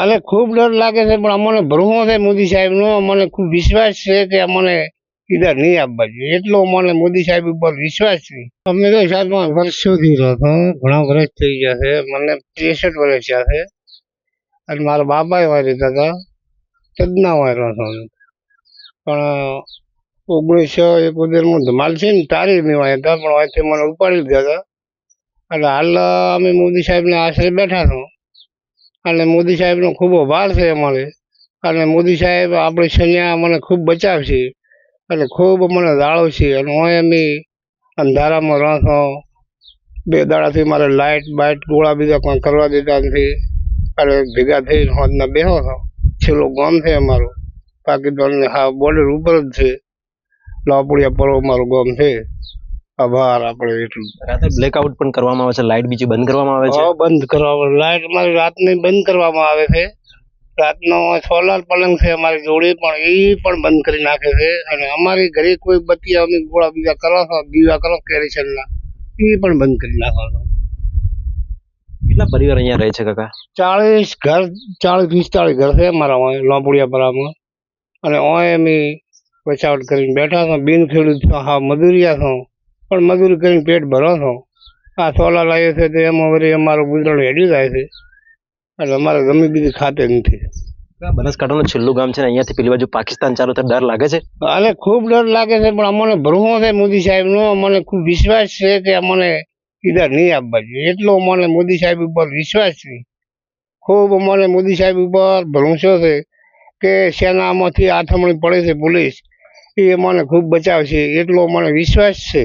અને ખૂબ ડર લાગે છે, પણ અમને ભરવો છે મોદી સાહેબનો. મને ખૂબ વિશ્વાસ છે કે અમને કીધા નહીં આપવા જોઈએ, એટલો મને મોદી સાહેબ ઉપર વિશ્વાસ છે. અમે તો સાહેબ વર્ષોથી રહો છો, ઘણા વર્ષ થઈ ગયા છે, મને 63 વર્ષ થયા છે. અને મારા બાપા એવા રહેતા હતા, તદના વાય રહો છો. પણ 1971 ધમાલ છે ને તારી મેં વાય હતા, પણ વાયથી મને ઉપાડી લીધા હતા. એટલે હાલ અમે મોદી સાહેબને આશરે બેઠા છો, અને મોદી સાહેબનો ખૂબ આભાર છે અમારે. અને મોદી સાહેબ આપણી સૈન્ય મને ખૂબ બચાવશે, એટલે ખૂબ મને જાળવશે. અને હું અમે અંધારામાં રહો છો, 2 દાડાથી મારે લાઇટ બાઇટ ગોળા બીજા કોઈ કરવા દેતા નથી. અને ભેગા થઈને હોદના બેહો છો. છેલ્લો ગામ છે અમારું, પાકિસ્તાન હા બોર્ડર ઉપર જ છે, લાપુડિયા પરો મારું ગામ છે. આભાર આપણે એટલું. રાતે બ્લેકઆઉટ પણ કરવામાં આવે છે, લાઇટ બીજી બંધ કરવામાં આવે છે. બંધ કરવામાં, લાઇટ મારી રાતની બંધ કરવામાં આવે છે. રાતનો સોલાર પલંગ છે અમારી જોડે, પણ એ પણ બંધ કરી નાખે છે. અને અમારી ઘરે કોઈ બત્તી અમે ગોળા બીજા કરો છો, દીવા કરો કેરોસીનના, એ પણ બંધ કરી નાખો છો. કેટલા પરિવાર અહીંયા રહે છે કાકા? 40 ઘર, 40-45 ઘર છે અમારા લાપુડિયા પરામાં. અને ઓય અમે બચાવટ કરીને બેઠા છો. બિન ખેડૂત છો, હા મજૂરિયા છો, પણ મજૂરી કરીને પેટ ભરો છો. આ સોલાર લાવ્યો છે તો એમાં વળી અમારું ગુજરાન હેડ્યું જાય છે, એટલે અમારે ગમે બીજી ખાતે નથી. બનાસકાંઠાનું છેલ્લું ગામ છે, અહીંયાથી પેલી બાજુ પાકિસ્તાન ચાલુ થાય, ડર લાગે છે? અને ખૂબ ડર લાગે છે, પણ અમને ભરવો છે મોદી સાહેબનો. મને ખૂબ વિશ્વાસ છે કે અમને કીધા નહીં આપવા જોઈએ, એટલો મને મોદી સાહેબ ઉપર વિશ્વાસ છે. ખૂબ મને મોદી સાહેબ ઉપર ભરોસો છે કે સેનામાંથી આથમણી પડે છે પોલીસ, એ મને ખૂબ બચાવશે, એટલો મને વિશ્વાસ છે.